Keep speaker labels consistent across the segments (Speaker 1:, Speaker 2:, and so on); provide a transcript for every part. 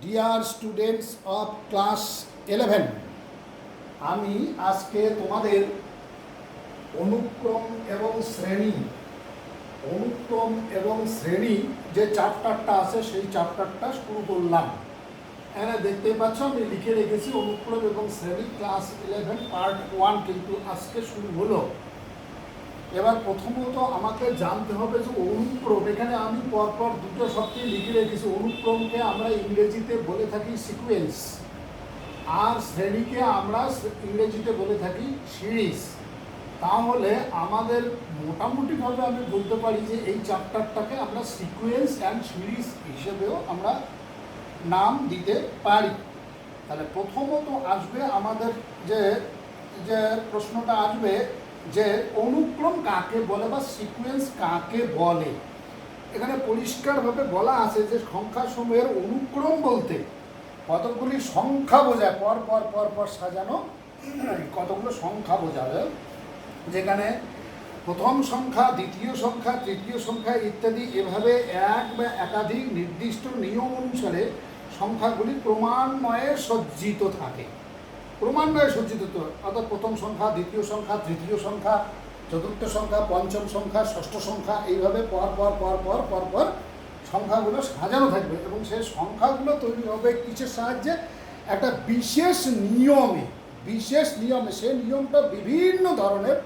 Speaker 1: Dear students of class 11, আমি আজকে তোমাদের অনুক্রম এবং শ্রেণী যে চ্যাপ্টারটা আছে সেই চ্যাপ্টারটা শুরু করলাম। এখানে দেখতেই পাচ্ছ আমি লিখে রেখেছি অনুক্রম এবং শ্রেণী ক্লাস 11 পার্ট 1 কিন্তু আজকে শুরু হলো। এবার প্রথমত আমাকে জানতে হবে যে অনুক্রম, এখানে আমি পরপর দুটো শব্দই লিখে রেখেছি। অনুক্রমকে আমরা ইংরেজিতে বলে থাকি সিকোয়েন্স, আর শ্রেণীকে আমরা ইংরেজিতে বলে থাকি সিরিজ। তাহলে আমাদের মোটামুটিভাবে আমি বলতে পারি যে এই চ্যাপ্টারটাকে আমরা সিকোয়েন্স অ্যান্ড সিরিজ হিসেবেও আমরা নাম দিতে পারি। তাহলে প্রথমত আসবে আমাদের যে যে প্রশ্নটা আসবে যে অনুক্রম কাকে বলে বা সিকোয়েন্স কাকে বলে। এখানে পরিষ্কারভাবে বলা আছে যে সংখ্যাসমূহের অনুক্রম বলতে কতগুলি সংখ্যা বোঝায়, পর পর পর পর সাজানো কতগুলো সংখ্যা বোঝাবে, যেখানে প্রথম সংখ্যা, দ্বিতীয় সংখ্যা, তৃতীয় সংখ্যা ইত্যাদি এভাবে এক বা একাধিক নির্দিষ্ট নিয়ম অনুসারে সংখ্যাগুলি ক্রমান্বয়ে সজ্জিত থাকে। ক্রমান্বয়ে সজ্জিত, অর্থাৎ প্রথম সংখ্যা, দ্বিতীয় সংখ্যা, তৃতীয় সংখ্যা, চতুর্থ সংখ্যা, পঞ্চম সংখ্যা, ষষ্ঠ সংখ্যা, এইভাবে পর পর পর পর পর পর সংখ্যাগুলো সাজানো থাকবে এবং সেই সংখ্যাগুলো তৈরি হবে কিসের সাহায্যে? একটা বিশেষ নিয়মে। সেই নিয়মটা বিভিন্ন ধরনের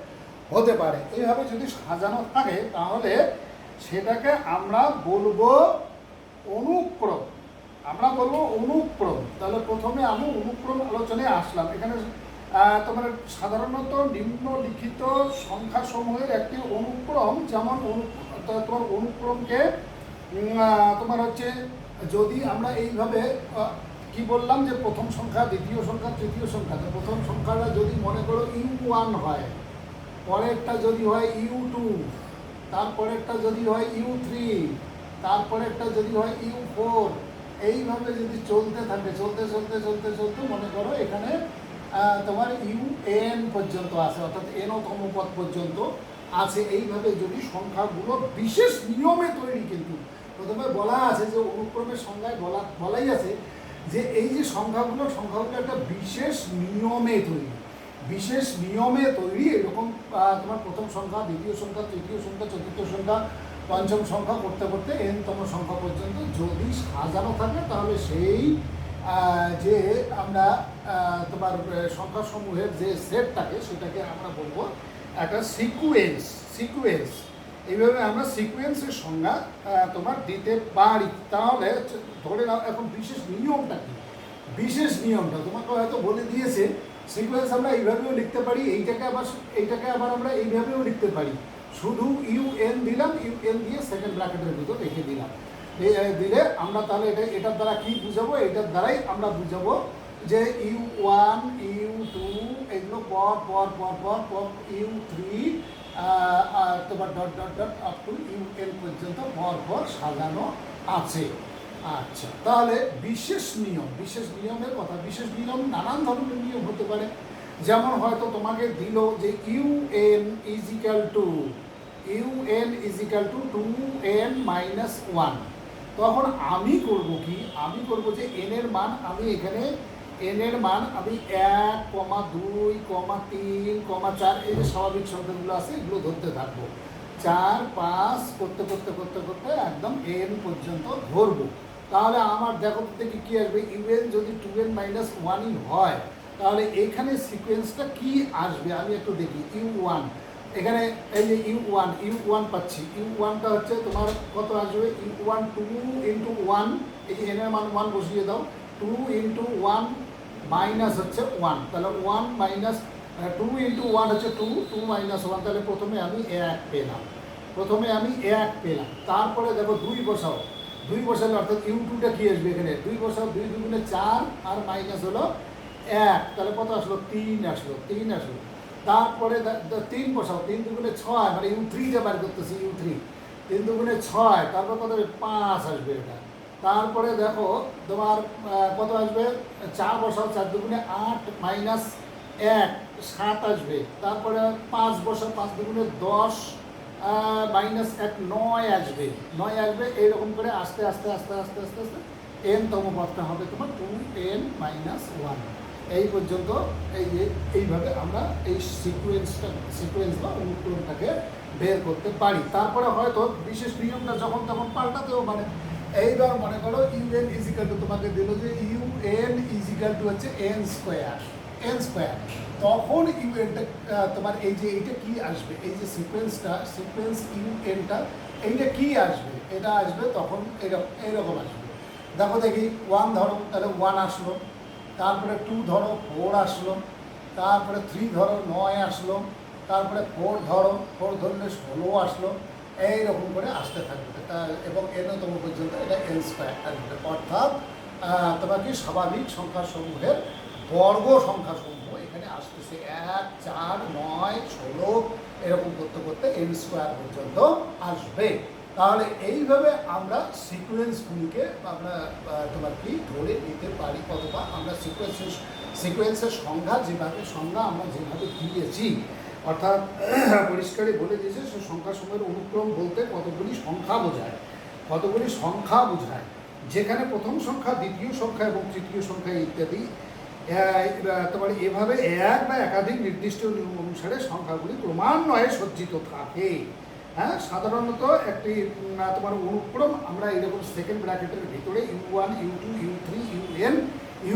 Speaker 1: হতে পারে। এইভাবে যদি সাজানো থাকে তাহলে সেটাকে আমরা বলবো অনুক্রম। তাহলে প্রথমে আমি অনুক্রম আলোচনায় আসলাম। এখানে তোমার সাধারণত নিম্নলিখিত সংখ্যাসমূহের একটি অনুক্রম, যেমন তোমার অনুক্রমকে তোমার হচ্ছে যদি আমরা এইভাবে কি বললাম যে প্রথম সংখ্যা, দ্বিতীয় সংখ্যা, তৃতীয় সংখ্যা, তো প্রথম সংখ্যাটা যদি মনে করো U1 হয়, পরেরটা যদি হয় U2, তারপরেরটা যদি হয় U3, তারপরেরটা যদি হয় U4, এইভাবে যদি চলতে থাকে, চলতে মনে করো এখানে তোমার UN পর্যন্ত আছে, অর্থাৎ nতম পদ পর্যন্ত আছে। এইভাবে যদি সংখ্যাগুলো বিশেষ নিয়মে তৈরি, কিন্তু প্রথমে বলা আছে যে অনুক্রমের সংজ্ঞায় বলাই আছে যে এই যে সংখ্যাগুলো একটা বিশেষ নিয়মে তৈরি। এরকম তোমার প্রথম সংখ্যা, দ্বিতীয় সংখ্যা, তৃতীয় সংখ্যা, চতুর্থ সংখ্যা, পঞ্চম সংখ্যা করতে করতে nতম সংখ্যা পর্যন্ত যদি সাজানো থাকে তাহলে সেই যে আমরা তোমার সংখ্যাসমূহের যে সেটটাকে সেটাকে আমরা বলবো একটা সিকোয়েন্স। এইভাবে আমরা সিকোয়েন্সের সংজ্ঞা তোমার দিতে পারি। তাহলে ধরে নাও এখন বিশেষ নিয়মটা তোমাকে হয়তো বলে দিয়েছে। সিকোয়েন্স আমরা এইভাবেও লিখতে পারি, এইটাকে আবার আমরা এইভাবেও লিখতে পারি। শুধু UN দিলাম, UN দিয়ে সেকেন্ড ব্র্যাকেটের ভিতর রেখে দিলাম। দিলে আমরা তাহলে এটার দ্বারা কি বুঝাবো? এটার দ্বারাই আমরা বুঝাবো যে U1, U2 এগুলো পর পর পর পর পর U3 তোমার dot dot dot up to UN পর্যন্ত পর পর সাজানো আছে। আচ্ছা, তাহলে বিশেষ নিয়মের কথা। বিশেষ নিয়ম নানান ধরনের নিয়ম হতে পারে। যেমন হয়তো তোমাকে দিল যে UN ইজিক্যাল টু 2n-1, তখন আমি করব কি? আমি করব যে n এর মান আমি 1, 2, 3, 4 এই যে স্বাভাবিক সংখ্যাগুলো আছে এগুলো ধরতে থাকবো। 4, 5 করতে একদম n পর্যন্ত ধরবো। তাহলে আমার দেখি কি আসবে। UN যদি 2n-1 হয় তাহলে এখানে সিকোয়েন্সটা কি আসবে আমি একটু দেখি। U1, এখানে এই যে U1 পাচ্ছি। U1টা হচ্ছে তোমার কত আসবে? U1 2 × 1, এই যে n এর মান 1 বসিয়ে দাও। 2 × 1 মাইনাস হচ্ছে 1, তাহলে 1 মাইনাস 2 × 1 হচ্ছে 2, 2 - 1, তাহলে প্রথমে আমি 1 পেলাম। তারপরে দেখো 2 বসালে অর্থাৎ U2টা কি আসবে? এখানে 2 বসাও, 2 × 2 = 4 আর মাইনাস হলো 1, তাহলে কত আসলো? 3 আসলো। তারপরে 3 বসাও, 3 × 2 = 6, মানে U3টা বার করতেছি। U3 3 × 2 = 6, তারপর কত হবে? 5 আসবে এটা। তারপরে দেখো তোমার কত আসবে? 4 বসাও, 4 × 2 = 8 মাইনাস 1 7 আসবে। তারপরে 5 বসাও, 5 × 2 = 10 মাইনাস 1 9 আসবে। এইরকম করে আস্তে এন তম পদটা হবে তোমার 2n - 1। এই পর্যন্ত এই যে এইভাবে আমরা এই সিকোয়েন্স বা অনুক্রমটাকে বের করতে পারি। তারপরে হয়তো বিশেষ নিয়মটা যখন তখন পাল্টাতেও পারে। এইবার মনে করো ইউএন ইজিক্যাল টু তোমাকে দিল যে ইউএন ইজিক্যাল টু হচ্ছে এন স্কোয়ার, তখন ইউএনটা তোমার এই যে এইটা কি আসবে, এই যে সিকোয়েন্স ইউএনটা এইটা কি আসবে, এটা আসবে তখন এইরকম আসবে। দেখো দেখি 1 ধরো, তাহলে 1 আসলো, তারপরে 2 ধরো 4 আসলো, তারপরে 3 ধরো 9 আসলো, তারপরে 4 ধরো, 4 ধরলে 16 আসলো, এইরকম করে আসতে থাকবে এবং এনতম পর্যন্ত এটা এন স্কোয়ার আসবে। অর্থাৎ তোমার কি স্বাভাবিক সংখ্যাসমূহের বর্গ সংখ্যাসমূহ এখানে আসতেছে 1, 4, 9, 16 এরকম করতে করতে এন স্কোয়ার পর্যন্ত আসবে। তাহলে এইভাবে আমরা সিকোয়েন্সগুলিকে আমরা তোমার কি ধরে নিতে পারি, অথবা আমরা সিকোয়েন্সের সংজ্ঞা আমরা যেভাবে দিয়েছি, অর্থাৎ পরিষ্কারই বলে দিয়েছে সে সংখ্যাসমূহের অনুক্রম বলতে কতগুলি সংখ্যা বোঝায়, যেখানে প্রথম সংখ্যা, দ্বিতীয় সংখ্যা এবং তৃতীয় সংখ্যা ইত্যাদি তোমার এভাবে এক বা একাধিক নির্দিষ্ট নিয়ম অনুসারে সংখ্যাগুলি ক্রমান্বয়ে সজ্জিত থাকে। হ্যাঁ, সাধারণত একটি তোমার অনুক্রম আমরা এরকম সেকেন্ড ব্র্যাকেটের ভিতরে U1, U2, U3,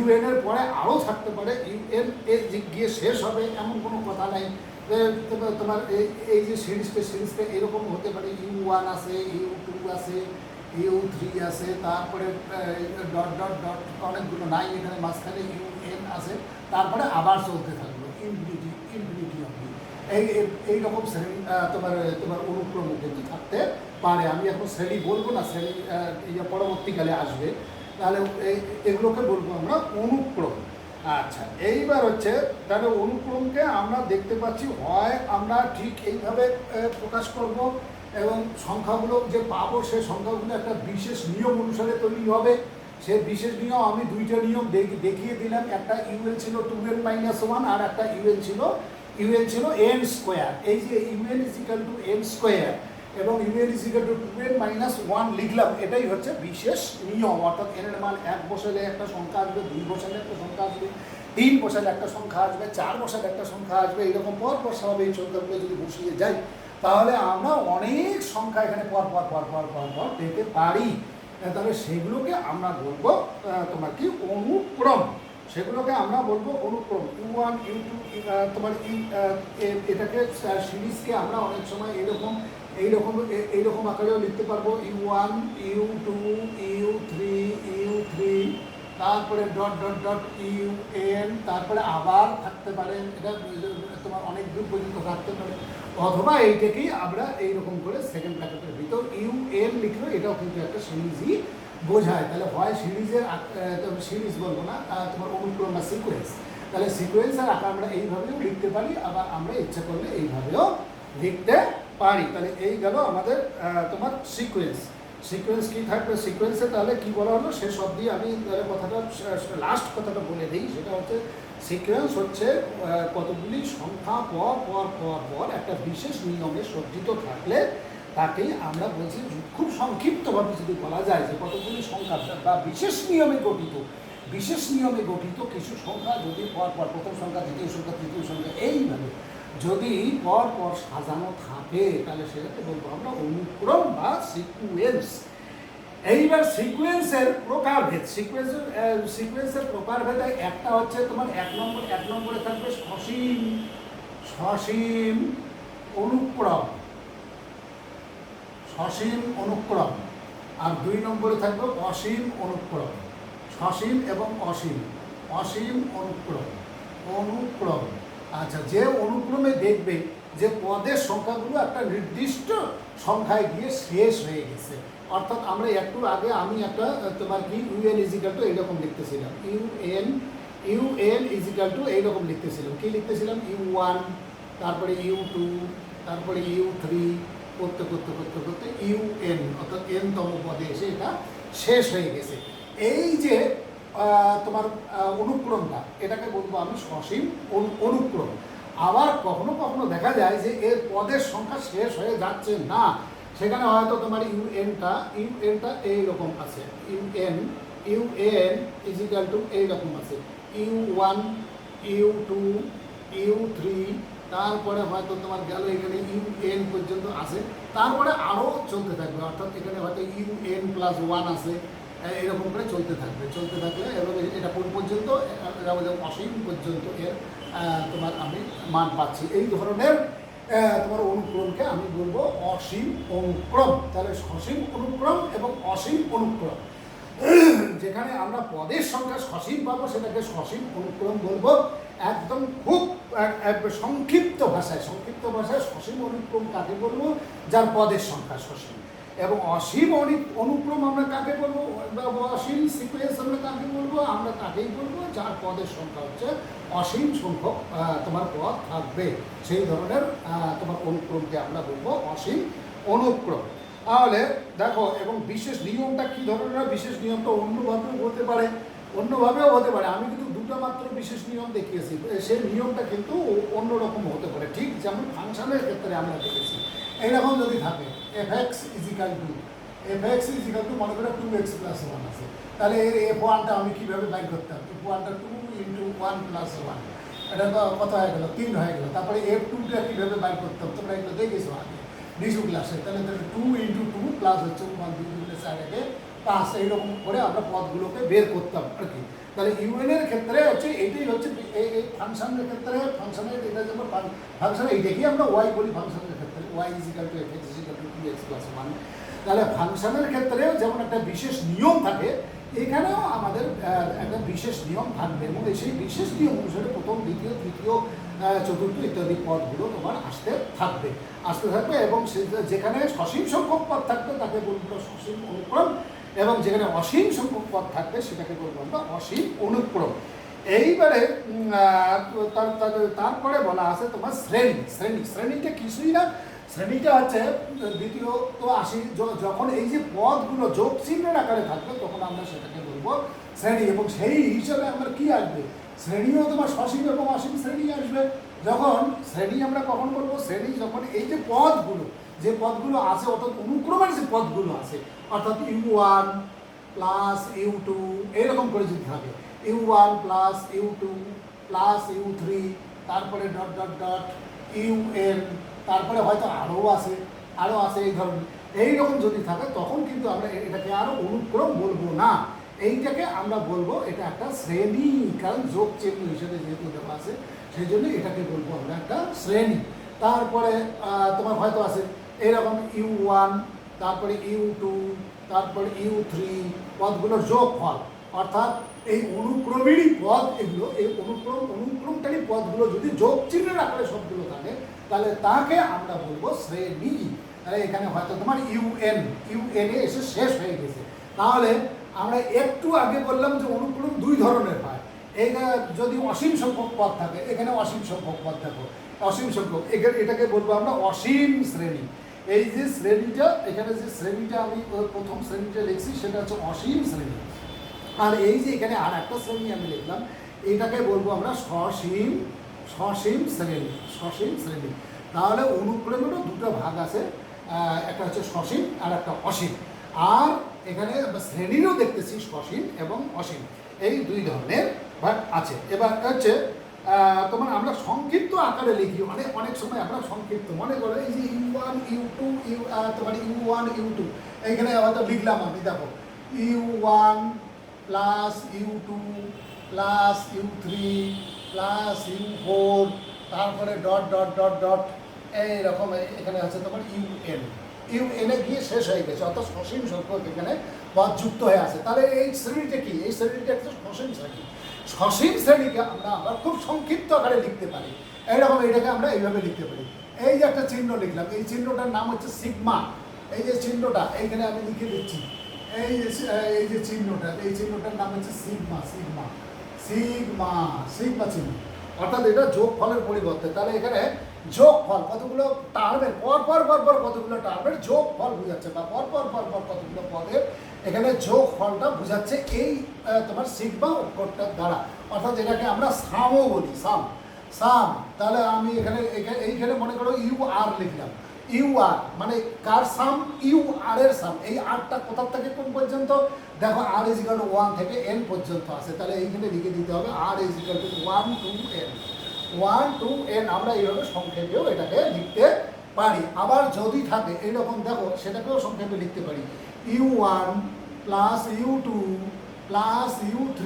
Speaker 1: UN এর পরে আরও থাকতে পারে, UN এ গিয়ে শেষ হবে এমন কোনো কথা নাই। তোমার এই যে সিরিজটা এরকম হতে পারে, U1 আছে, U2 আছে, U3 আছে, তারপরে ডট ডট ডট অনেকগুলো নাই এখানে মাঝখানে UN আছে, তারপরে আবার চলতে থাকলো ইনফিনিটি অবধি। এইরকম শ্রেণী তোমার অনুক্রম কিন্তু থাকতে পারে। আমি এখন শ্রেণী বলবো না, শ্রেণী পরবর্তীকালে আসবে, তাহলে এগুলোকে বলবো আমরা অনুক্রম। আচ্ছা, এইবার হচ্ছে তাহলে অনুক্রমকে আমরা দেখতে পাচ্ছি, হয় আমরা ঠিক এইভাবে প্রকাশ করব এবং সংখ্যাগুলো যে পাবো সে সংখ্যাগুলো একটা বিশেষ নিয়ম অনুসারে তৈরি হবে। সে বিশেষ নিয়ম আমি দুইটা নিয়ম দেখিয়ে দিলাম, একটা ইউএন ছিল 2n - 1 আর একটা ইউএন ছিল n স্কোয়ার। এই যে u n equal to n square এবং ইউএন ইজিক্যাল টু 2n - 1 লিখলাম, এটাই হচ্ছে বিশেষ নিয়ম। অর্থাৎ n এর মান 1 বসালে একটা সংখ্যা আসবে, 2 বসালে একটা সংখ্যা আসবে, 3 বসালে একটা সংখ্যা আসবে, 4 বসালে একটা সংখ্যা আসবে, এইরকম পর স্বাভাবিক সংখ্যাগুলো যদি বসিয়ে যাই তাহলে আমরা অনেক সংখ্যা এখানে পর পেতে পারি। তাহলে সেগুলোকে আমরা বলবো তোমার কি অনুক্রম, U1, U2 তোমার এটাকে সিরিজকে আমরা অনেক সময় এইরকম আকারেও লিখতে পারবো, U1, U2, U3, তারপরে ডট ডট ডট UN, তারপরে আবার থাকতে পারে, এটা তোমার অনেক দূর পর্যন্ত থাকতে পারে। অথবা এইটাকেই আমরা এইরকম করে সেকেন্ড ব্র্যাকেটের ভিতর UN লিখলে এটাও কিন্তু একটা সিরিজই বোঝায়। তাহলে হয় সিরিজ বলবো না, তোমার অনুক্রম বা সিকোয়েন্স। তাহলে সিকোয়েন্সের আকার আমরা এইভাবেও লিখতে পারি, আবার আমরা ইচ্ছা করলে এইভাবেও লিখতে পারি। তাহলে এই গেল আমাদের তোমার সিকোয়েন্স কি থাকবে সিকোয়েন্সে। তাহলে কি বলা হলো শেষ অবধি আমি লাস্ট কথাটা বলে দিই, সেটা হচ্ছে সিকোয়েন্স হচ্ছে কতগুলি সংখ্যা পর একটা বিশেষ নিয়মে সজ্জিত থাকলে তাকেই আমরা বলছি, খুব সংক্ষিপ্তভাবে যদি বলা যায় যে কতগুলি সংখ্যা বা বিশেষ নিয়মে গঠিত কিছু সংখ্যা যদি পর প্রথম সংখ্যা, দ্বিতীয় সংখ্যা, তৃতীয় সংখ্যা এইভাবে যদি পর সাজানো থাকে তাহলে সেটাকে বলবো আমরা অনুক্রম বা সিকোয়েন্স। এইবার সিকোয়েন্সের প্রকারভেদে একটা হচ্ছে তোমার এক নম্বরে থাকবে সসীম অনুক্রম, আর 2 নম্বরে থাকবে অসীম অনুক্রম। সসীম এবং অসীম অনুক্রম। আচ্ছা, যে অনুক্রমে দেখবে যে পদের সংখ্যাগুলো একটা নির্দিষ্ট সংখ্যায় গিয়ে শেষ হয়ে গেছে, অর্থাৎ আমরা একটু আগে আমি একটা তোমার কি UN ইজিক্যাল টু এইরকম লিখতেছিলাম, UN ইজিক্যাল টু এইরকম লিখতেছিলাম, কি লিখতেছিলাম U1, তারপরে U2, তারপরে U3 করতে UN, অর্থাৎ n-তম পদে এসে এটা শেষ হয়ে গেছে। এই যে তোমার অনুক্রমটা, এটাকে বলবো আমি সসীম অনুক্রম। আবার কখনো দেখা যায় যে এর পদের সংখ্যা শেষ হয়ে যাচ্ছে না, সেখানে হয়তো তোমার ইউএনটা এইরকম আছে, UN u n is equal to এইরকম আছে u one u two u three, তারপরে হয়তো তোমার গেল এখানে ইউ এন পর্যন্ত আছে, তারপরে আরও চলতে থাকবে, অর্থাৎ এখানে হয়তো ইউ এন প্লাস ওয়ান আছে, এরকম করে চলতে থাকবে। চলতে থাকলে এবং এটা কোন পর্যন্ত, অসীম পর্যন্ত এর তোমার আমি মান পাচ্ছি। এই ধরনের তোমার অনুক্রমকে আমি বলবো অসীম অনুক্রম। তাহলে সসীম অনুক্রম এবং অসীম অনুক্রম, যেখানে আমরা পদের সংখ্যা সসীম পাবো সেটাকে সসীম অনুক্রম বলবো। একদম খুব সংক্ষিপ্ত ভাষায় সসীম অনুক্রম কাকে বলবো, যার পদের সংখ্যা সসীম। এবং অসীম অনুক্রম আমরা কাকে বলবো, অসীম সিকোয়েন্স আমরা কাকে বলবো, আমরা তাকেই বলবো যার পদের সংখ্যা হচ্ছে অসীম সংখ্যক তোমার পদ থাকবে, সেই ধরনের তোমার অনুক্রমকে আমরা বলবো অসীম অনুক্রম। তাহলে দেখো, এবং বিশেষ নিয়মটা কী ধরনের, বিশেষ নিয়মটা অন্যভাবেও হতে পারে, আমি কিন্তু দুটো মাত্র বিশেষ নিয়ম দেখিয়েছি, সেই নিয়মটা কিন্তু অন্যরকম হতে পারে। ঠিক যেমন ফাংশনের ক্ষেত্রে আমরা দেখেছি এইরকম যদি থাকে f(x) মনে করে 2x + 1 আছে, তাহলে এর f1টা আমি কীভাবে বাইর করতাম, f1টা 2 × 1 + 1, এটা কত হয়ে গেল, 3 হয়ে গেল। তারপরে f2টা কীভাবে বাইর করতাম, তোমরা এগুলো দেখেছো আগে নিচু ক্লাসে, তাহলে 2 × 2 প্লাস হচ্ছে 1 2 2 4 5, এইরকম করে আমরা পদগুলোকে বের করতাম আর কি। তাহলে ইউএনের ক্ষেত্রে হচ্ছে এইটাই হচ্ছে এই ফাংশনের ক্ষেত্রে, ফাংশনের এটা যেমন ফাংশন এইটাকেই আমরা ওয়াই বলি ফাংশনের ক্ষেত্রে, y = f(x) = 2x + 1। তাহলে ফাংশনের ক্ষেত্রেও যেমন একটা বিশেষ নিয়ম থাকে, এখানেও আমাদের একটা বিশেষ নিয়ম থাকবে, এবং সেই বিশেষ নিয়ম অনুসারে প্রথম, দ্বিতীয়, তৃতীয়, চতুর্থ ইত্যাদি পদগুলো তোমার আসতে থাকবে, এবং যেখানে সসীম সংখ্যক পদ থাকবে তাকে বলবো সসীম অনুক্রম, এবং যেখানে অসীম সংখ্যক পদ থাকবে সেটাকে বলবো আমরা অসীম অনুক্রম। এইবারে তারপরে বলা আছে তোমার শ্রেণীটা কিছুই না, শ্রেণীটা হচ্ছে দ্বিতীয়ত আসি, যখন এই যে পদগুলো যোগ চিহ্নের আকারে থাকবে তখন আমরা সেটাকে বলবো শ্রেণী, এবং সেই হিসাবে আমরা কি আসবে, শ্রেণীও তোমার সসীম এবং অসীম শ্রেণী আসবে। যখন শ্রেণী আমরা কখন বলবো, শ্রেণী যখন এই যে পদগুলো আছে, অর্থাৎ অনুক্রমের যে পদগুলো আছে, অর্থাৎ u1 + u2 এরকম করে যদি থাকে, u1 + u2 + u3, তারপরে ... un, তারপরে হয়তো আরও আছে এই ধরনের, এইরকম যদি থাকে তখন কিন্তু আমরা এটাকে আরও অনুক্রম বলবো না, এইটাকে আমরা বলবো এটা একটা শ্রেণী, কারণ যোগ চিহ্ন হিসেবে যেহেতু দেওয়া আছে সেই জন্য এটাকে বলবো আমরা একটা শ্রেণী। তারপরে তোমার হয়তো আছে এরকম u1, তারপরে u2, তারপরে u3, পদগুলোর যোগফল, অর্থাৎ এই অনুক্রমেরই পদ এগুলো, এই অনুক্রমকারী পদগুলো যদি যোগ চিহ্নের আকারে সবগুলো থাকে তাহলে তাকে আমরা বলবো শ্রেণী। তাহলে এখানে হয়তো তোমার ইউএনে এসে শেষ হয়ে গেছে। তাহলে আমরা একটু আগে বললাম যে অনুক্রম দুই ধরনের হয়, এইটা যদি অসীম সংখ্যক পদ থাকে, এখানে অসীম সংখ্যক পদ থাকো, অসীম সংখ্যক, এটাকে বলবো আমরা অসীম শ্রেণী। এই যে শ্রেণীটা, এখানে যে শ্রেণীটা আমি প্রথম শ্রেণীটা লিখছি সেটা হচ্ছে অসীম শ্রেণী, আর এই যে এখানে আর একটা শ্রেণী আমি লিখলাম এটাকে বলবো আমরা সসীম শ্রেণী। তাহলে অনুক্রমেরও দুটো ভাগ আছে, একটা হচ্ছে সসীম আর একটা অসীম, আর এখানে শ্রেণীরও দেখতেছি সসীম এবং অসীম, এই দুই ধরনের ভাগ আছে। এবার হচ্ছে তোমার আমরা সংক্ষিপ্ত আকারে লিখি, অনেক সময় আমরা সংক্ষিপ্ত, মনে করো এই যে u1 u2 তোমার u1 u2 এইখানে হয়তো লিখলাম আমি, দেখো u1 + u2 + u3 + u4, তারপরে ... এইরকম এখানে আছে তোমার ইউএনে গিয়ে শেষ হয়ে গেছে, অর্থাৎ সসীম সংখ্যক এখানে পদ যুক্ত হয়ে আছে। তাহলে এই শ্রেণীটা কি, এই শ্রেণীটা একটা সসীম শ্রেণীকে আমরা খুব সংক্ষিপ্ত আকারে লিখতে পারি, এইরকম এটাকে আমরা এইভাবে লিখতে পারি। এই যে একটা চিহ্ন লিখলাম, এই চিহ্নটার নাম হচ্ছে সিগমা, এই যে চিহ্নটা এইখানে আমি লিখে দিচ্ছি, এই যে চিহ্নটা, এই চিহ্নটার নাম হচ্ছে সিগমা চিহ্ন, অর্থাৎ এটা যোগ ফলের পরিবর্তে। তাহলে এখানে যোগ ফল কতগুলো টার্মের পর কতগুলো টার্মের যোগ ফল বোঝাচ্ছে, বা পর কতগুলো পদের এখানে যোগ ফলটা বোঝাচ্ছে এই তোমার সিগমা অক্ষরটার দ্বারা, অর্থাৎ এটাকে আমরা সামও বলি, সাম। তাহলে আমি এইখানে মনে করো ইউ/আর লিখলাম, ইউ/আর মানে কার সাম, ইউ/আর এর সাম। এই আরটা কোথা থেকে কোন পর্যন্ত, দেখো আর ইজ ইকাল টু 1 থেকে n পর্যন্ত আছে, তাহলে এইখানে লিখে দিতে হবে r is equal to 1 to n। 1 to n আমরা এইভাবে সংক্ষেপেও এটাকে লিখতে পারি। আবার যদি থাকে এইরকম দেখো সেটাকেও সংক্ষেপে লিখতে পারি u1 plus u2 plus u3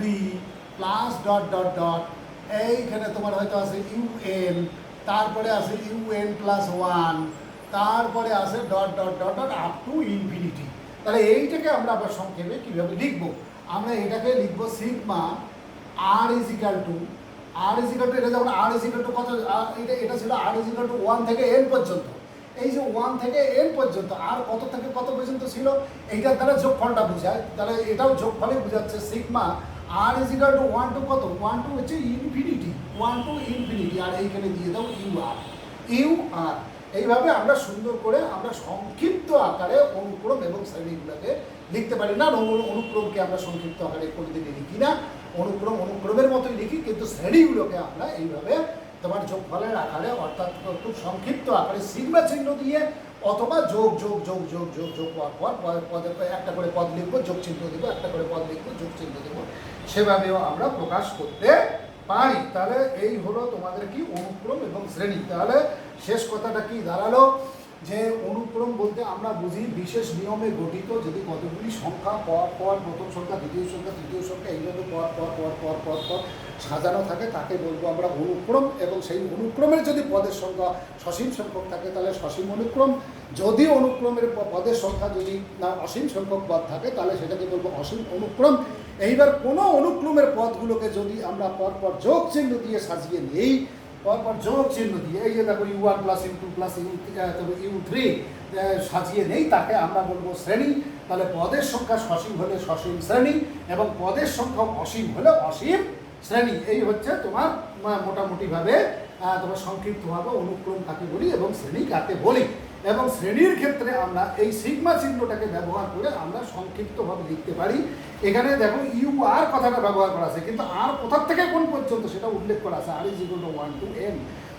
Speaker 1: plus dot dot dot, এইখানে তোমার হয়তো আছে un, তারপরে আছে un প্লাস 1, তারপরে আছে dot dot dot dot up to infinity. তাহলে এইটাকে আমরা আবার সংক্ষেপে কীভাবে লিখব, আমরা এটাকে লিখব sigma r is equal to এটা যখন আর ইজ ইকাল টু কত, এটা ছিল আর ইজ ইকাল টু 1 থেকে n পর্যন্ত। এই যে 1 থেকে n পর্যন্ত আর কত থেকে কত পর্যন্ত ছিল এইটার দ্বারা যোগফলটা বোঝায়, তাহলে এটাও যোগফলে বোঝাচ্ছে sigma r is equal to 1 to কত, 1 টু হচ্ছে ইনফিনিটি, 1 টু ইনফিনিটি, আর এইখানে দিয়ে দাও ইউ আর। এইভাবে আমরা সুন্দর করে আমরা সংক্ষিপ্ত আকারে অনুক্রম এবং শ্রেণীগুলোকে লিখতে পারি। না অনুক্রমকে আমরা সংক্ষিপ্ত আকারে কোনোদিনই লিখি না, অনুক্রমের মতোই লিখি, কিন্তু শ্রেণীগুলোকে আমরা এইভাবে তোমার যোগফলের আকারে অর্থাৎ খুব সংক্ষিপ্ত আকারে সিগমা চিহ্ন দিয়ে অথবা যোগ যোগ যোগ যোগ যোগ যোগ পদে একটা করে পদ লিখবো, যোগ চিহ্ন দেবো, একটা করে পদ লিখবো, যোগ চিহ্ন দেবো, সেভাবেও আমরা প্রকাশ করতে পারি। তাহলে এই হলো তোমাদের কি অনুক্রম এবং শ্রেণী। তাহলে শেষ কথাটা কি দাঁড়ালো, যে অনুক্রম বলতে আমরা বুঝি বিশেষ নিয়মে গঠিত যদি কতগুলি সংখ্যা পর প্রথম সংখ্যা দ্বিতীয় সংখ্যা তৃতীয় সংখ্যা এইভাবে পর সাজানো থাকে তাকে বলবো আমরা অনুক্রম। এবং সেই অনুক্রমের যদি পদের সংখ্যা সসীম সংখ্যক থাকে তাহলে সসীম অনুক্রম, যদি অনুক্রমের পদের সংখ্যা যদি না অসীম সংখ্যক পদ থাকে তাহলে সেটাকে বলবো অসীম অনুক্রম। এইবার কোনো অনুক্রমের পদগুলোকে যদি আমরা পরপর যোগ চিহ্ন দিয়ে সাজিয়ে নিই, পরপর যোগ চিহ্ন দিয়ে এই যে দেখো u1 plus u2 plus u3 সাজিয়ে নেই, তাকে আমরা বলবো শ্রেণী। তাহলে পদের সংখ্যা সসীম হলে সসীম শ্রেণী এবং পদের সংখ্যা অসীম হলে অসীম শ্রেণী। এই হচ্ছে তোমার মোটামুটিভাবে তোমার সংক্ষিপ্তভাবে অনুক্রম কাকে বলি এবং শ্রেণী কাকে বলি। এবং শ্রেণীর ক্ষেত্রে আমরা এই সিগমা চিহ্নটাকে ব্যবহার করে আমরা সংক্ষিপ্তভাবে লিখতে পারি। এখানে দেখো ইউ আর কথাটা ব্যবহার করা আছে, কিন্তু আর কোথার থেকে কোন পর্যন্ত সেটা উল্লেখ করা আছে, r is equal to 1 to n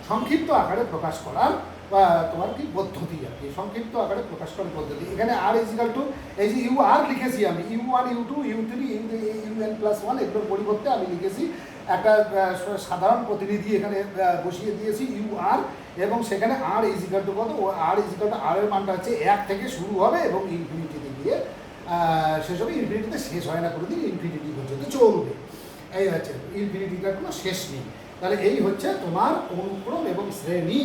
Speaker 1: সংক্ষিপ্ত আকারে প্রকাশ করার তোমার কি পদ্ধতি আর কি, সংক্ষিপ্ত আকারে প্রকাশ করার পদ্ধতি। এখানে আর ইজ ইকুয়াল টু এই যে ইউ আর লিখেছি আমি u1 u2 u3 un plus 1 এগুলোর পরিবর্তে আমি লিখেছি একটা সাধারণ প্রতিনিধি এখানে বসিয়ে দিয়েছি ইউ আর, এবং সেখানে আর ইজ ইকুয়াল টু কত, আর ইজ ইকুয়াল টু আর এর মানটা হচ্ছে 1 থেকে শুরু হবে এবং ইনফিনিটিতে গিয়ে শেষ হবে। ইনফিনিটিতে শেষ হয় না কোনোদিন, ইনফিনিটি পর্যন্ত চলবে। এই হচ্ছে ইনফিনিটিটার কোনো শেষ নেই। তাহলে এই হচ্ছে তোমার অনুক্রম এবং শ্রেণী,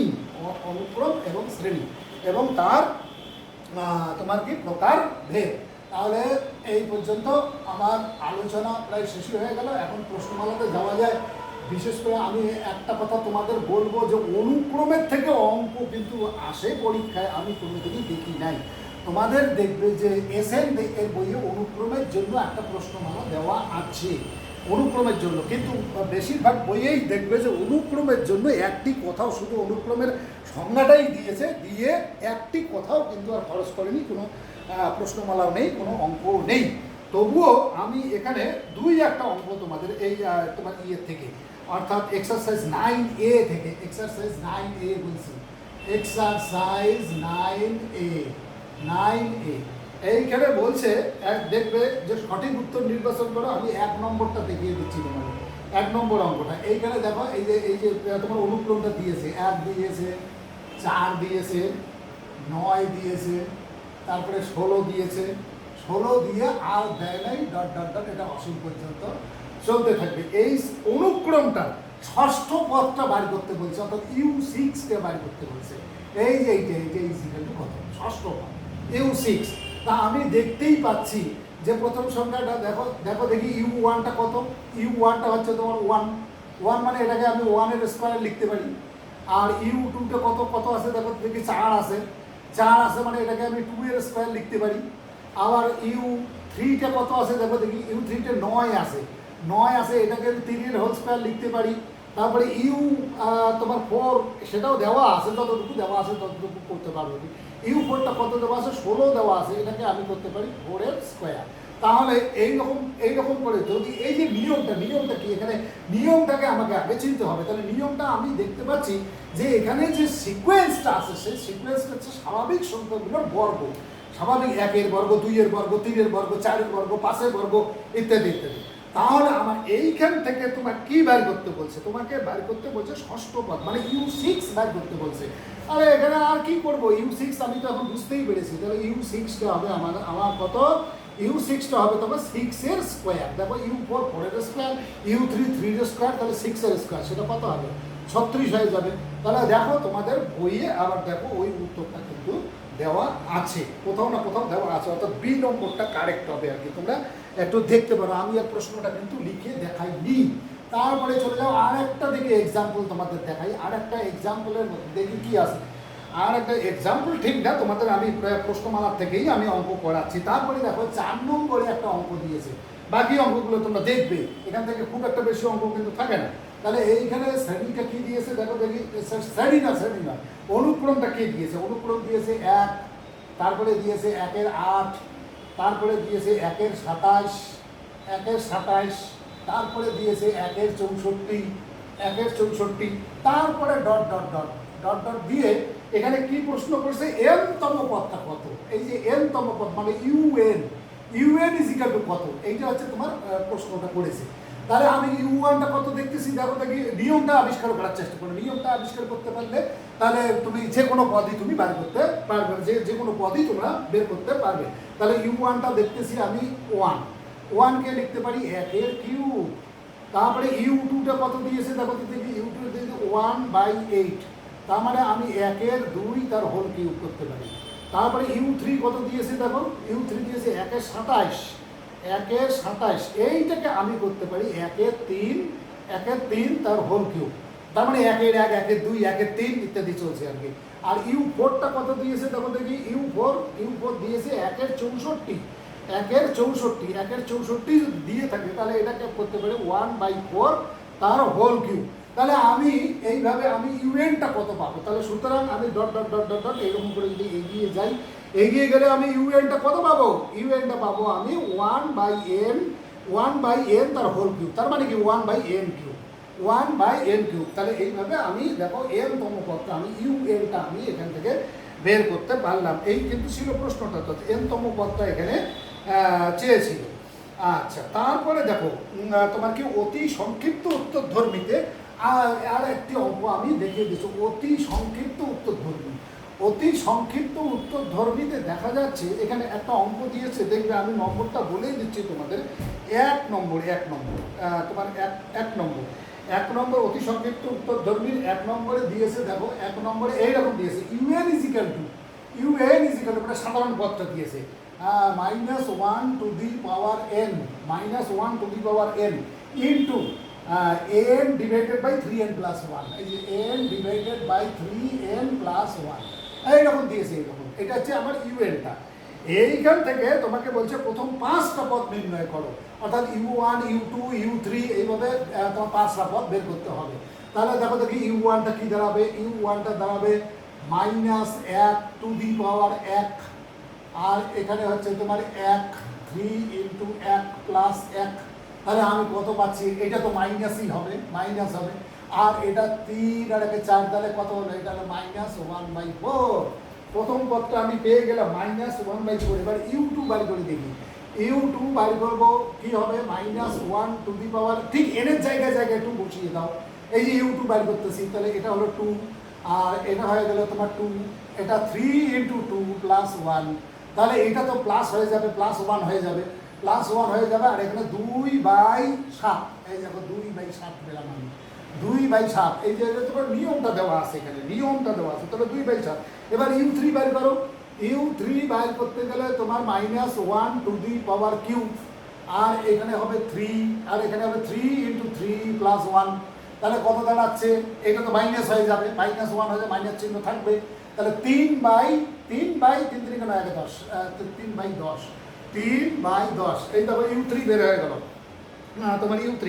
Speaker 1: অনুক্রম এবং শ্রেণী এবং তার তোমার কি প্রকার ভেদ। তাহলে এই পর্যন্ত আমার আলোচনা প্রায় শেষই হয়ে গেল। এখন প্রশ্নমালাতে যাওয়া যায়। বিশেষ করে আমি একটা কথা তোমাদের বলবো যে অনুক্রমের থেকে অঙ্ক কিন্তু আসে পরীক্ষায়, আমি কোনোদিনই দেখি নাই। তোমাদের দেখবে যে এসএন এর বইয়ে অনুক্রমের জন্য একটা প্রশ্নমালা দেওয়া আছে অনুক্রমের জন্য, কিন্তু বেশিরভাগ বইয়েই দেখবে যে অনুক্রমের জন্য একটি কথাও, শুধু অনুক্রমের সংজ্ঞাটাই দিয়েছে, দিয়ে একটি কথাও কিন্তু আর খরচ করেনি, কোনো প্রশ্নমালাও নেই, কোনো অঙ্কও নেই। তবুও আমি এখানে একটা অঙ্ক তোমাদের এই তোমার ইয়ের থেকে, অর্থাৎ এক্সারসাইজ 9A থেকে, এক্সারসাইজ 9A বলছি, এক্সারসাইজ 9A এইখানে বলছে দেখবে যে সঠিক উত্তর নির্বাচন করো। আমি 1 নম্বরটা দেখিয়ে দিচ্ছি তোমাদের, 1 নম্বর অঙ্কটা। এইখানে দেখো এই যে তোমার অনুক্রমটা দিয়েছে, 1 দিয়েছে, 4 দিয়েছে, 9 দিয়েছে, তারপরে 16 দিয়েছে, 16 দিয়ে আর দেয় নাই ডট ডট ডট, এটা অসীম পর্যন্ত চলতে থাকবে। এই অনুক্রমটা ষষ্ঠ পদটা বার করতে বলছে, অর্থাৎ u6কে বার করতে বলছে। এই যে এইটা ইজিক্যাল টু কত, ষষ্ঠ পদ u6। তা আমি দেখতেই পাচ্ছি যে প্রথম সংখ্যাটা দেখো দেখি u1টা কত, u1টা হচ্ছে তোমার 1 মানে এটাকে আমি 1 এর স্কোয়ার লিখতে পারি। আর u2টা কত আছে দেখো দেখি 4 আছে মানে এটাকে আমি 2 এর স্কোয়ার লিখতে পারি। আবার u3টা কত আছে দেখো দেখি, u3টা 9 আছে এটাকে আমি 3 এর হোল স্কোয়ার লিখতে পারি। তারপরে তোমার 4 সেটাও দেওয়া আছে, যতটুকু দেওয়া আছে ততটুকু করতে পারবো। u4টা কত দেওয়া আছে, 16 দেওয়া আছে, এটাকে আমি করতে পারি 4 এর স্কোয়ার। তাহলে এইরকম করে যদি এই যে নিয়মটা কি, এখানে নিয়মটাকে আমাকে আগে চিনতে হবে। তাহলে নিয়মটা আমি দেখতে পাচ্ছি যে এখানে যে সিকোয়েন্সটা আছে সেই সিকোয়েন্সটা হচ্ছে স্বাভাবিক সংখ্যাগুলোর বর্গ। স্বাভাবিক 1-এর বর্গ, 2-এর বর্গ, 3-এর বর্গ, 4-এর বর্গ, 5-এর বর্গ ইত্যাদি ইত্যাদি। তাহলে আমার এইখান থেকে তোমার কি বের করতে বলছে? তোমাকে বের করতে বলছে ষষ্ঠ পদ, মানে U6 বের করতে বলছে। আরে এখানে আর কি করবো, U6 আমি তো এখন বুঝতেই পেরেছি। তাহলে U6টা হবে আমার কত? U6টা হবে তোমার 6-এর স্কোয়ার। দেখো U4 4-এর স্কোয়ার, U3 3-এর স্কোয়ার, তাহলে 6-এর স্কোয়ার, সেটা কত হবে? 36 হয়ে যাবে। তাহলে দেখো তোমাদের বইয়ে আবার দেখো ওই উত্তরটা কিন্তু দেওয়া আছে, কোথাও না কোথাও দেওয়া আছে, অর্থাৎ বি নম্বরটা কারেক্ট হবে আর কি। তোমরা একটু দেখতে পারো, আমি আর প্রশ্নটা কিন্তু লিখে দেখাইনি। তারপরে চলে যাও আর একটা দিকে এক্সাম্পল তোমাদের দেখাই। আর একটা এক্সাম্পলের মধ্যে দেখি কি আছে। আর একটা এক্সাম্পল ঠিক না, তোমাদের আমি প্রশ্নমালার থেকেই আমি অঙ্ক করাচ্ছি। তারপরে দেখো 4 নম্বরে একটা অঙ্ক দিয়েছে, বাকি অঙ্কগুলো তোমরা দেখবে, এখান থেকে খুব একটা বেশি অঙ্ক কিন্তু থাকে না। তাহলে এইখানে শ্রেণীটা কি দিয়েছে দেখো দেখি। শ্রেণী না, অনুক্রমটা কি দিয়েছে? অনুক্রম দিয়েছে 1, তারপরে দিয়েছে 1-এর 8, তারপরে দিয়েছে 1-এর 27, 1-এর 27, তারপরে দিয়েছে 1-এর 64, 1-এর 64, তারপরে dot dot dot dot dot দিয়ে এখানে কি প্রশ্ন করছে? n-তম পদটা কত? এই যে n-তম পদ মানে UN ইজ ইকুয়াল টু কত, এইটা হচ্ছে তোমার প্রশ্নটা করেছে। তাহলে আমি U1টা কত দেখতেছি, দেখো দেখি নিয়মটা আবিষ্কার করার চেষ্টা করো। নিয়মটা আবিষ্কার করতে পারলে তাহলে তুমি যে কোনো পদই তুমি বের করতে পারবে, যে কোনো পদই তোমরা বের করতে পারবে। তাহলে U1টা দেখতেছি আমি 1কে লিখতে পারি 1-এর কিউব। তারপরে U2টা কত দিয়েছে দেখো দেখি, U2 দিয়েছে 1/8, তার মানে আমি 1-এর 2 তার হোল কিউব করতে পারি। তারপরে U3 কত দিয়েছে দেখো, U3 দিয়েছে 1-এর 27, 1-এর 27, এইটাকে আমি করতে পারি 1-এর 3 তার হোল কিউব। তার মানে 1-এর 1, 1-এর 2, 1-এর 3 ইত্যাদি চলছে আর কি। আর U4টা কত দিয়েছে দেখো দেখি, U4 দিয়েছে 1-এর 64, 1-এর 64 দিয়ে থাকে, তাহলে এটাকে করতে পারি 1/4 তার হোল কিউব। তাহলে আমি এইভাবে আমি UN-টা কত পাবো? তাহলে সুতরাং আমি dot dot dot dot dot এরকম করে যদি এগিয়ে যাই, এগিয়ে গেলে আমি UN-টা কত পাবো? UN-টা পাবো আমি 1/n তার হোল কিউব, তার মানে কি 1/n কিউব, 1/n কিউব। তাহলে এইভাবে আমি দেখো n-তম পদটা আমি UN-টা আমি এখান থেকে বের করতে পারলাম। এই কিন্তু ছিল প্রশ্নটা, তো n-তম পদটা এখানে চেয়েছিল। আচ্ছা, তারপরে দেখো তোমার কি অতি সংক্ষিপ্ত উত্তরধর্মীতে আর একটি অঙ্ক আমি দেখিয়ে দিচ্ছি। অতি সংক্ষিপ্ত উত্তরধর্মীতে দেখা যাচ্ছে এখানে একটা অঙ্ক দিয়েছে, দেখবে আমি নম্বরটা বলেই দিচ্ছি তোমাদের। 1 নম্বর তোমার 1 নম্বর অতি সংক্ষিপ্ত উত্তরধর্মীর 1 নম্বরে দিয়েছে। দেখো 1 নম্বরে এইরকম দিয়েছে, UN ইজ ইকুয়াল টু মানে সাধারণ পদটা দিয়েছে -1 to the power n into n divided by 3n plus 1। এই যে n divided by 3n plus 1 এইরকম দিয়েছে। এইরকম এটা হচ্ছে আমার UN-টা। এইখান থেকে তোমাকে বলছে প্রথম 5টা পদ নির্ণয় করো, অর্থাৎ U1 U2 U3 এইভাবে তোমার 5টা পদ বের করতে হবে। তাহলে দেখো দেখি U1টা কি দাঁড়াবে? U1টা দাঁড়াবে -1 টু দি পাওয়ার 1, আর এখানে হচ্ছে তোমার 1 3 ইন্টু 1 প্লাস 1। তাহলে আমি কত পাচ্ছি? এটা তো মাইনাসই হবে, মাইনাস হবে। আর এটা 3 আর 4, তাহলে কত হলো? এটা হলো -1/4। প্রথম পদটা আমি পেয়ে গেলাম -1/4। এবার U2 বাড়ি করে দেখি, U2 বাড়ি করবো কি হবে? -1 টু দি পাওয়ার, ঠিক এনের জায়গায় একটু বসিয়ে দাও। এই যে U2 বাড়ি করতেছি, তাহলে এটা হলো 2, আর এটা হয়ে গেল তোমার 2, এটা 3 ইন্টু 2 প্লাস 1। তাহলে এটা তো প্লাস হয়ে যাবে, +1 হয়ে যাবে, আর এখানে 2/7। এই দেখো 2/7 পেলাম আমি, 2/7। এই যে তোমার নিয়মটা দেওয়া আছে, এখানে নিয়মটা দেওয়া আছে, তাহলে 2/7। এবার U3 বাইর করো। U3 বাইর করতে গেলে তোমার -1 টু দি পাওয়ার কিউব, আর এখানে হবে 3, আর এখানে হবে 3 ইন্টু 3 প্লাস 1। তাহলে কত দাঁড়াচ্ছে? এটা তো মাইনাস হয়ে যাবে, -1 হয়ে যাবে, মাইনাস চিহ্ন থাকবে। তাহলে 3/10 এই দেখো U3 বের হয়ে গেল তোমার U3।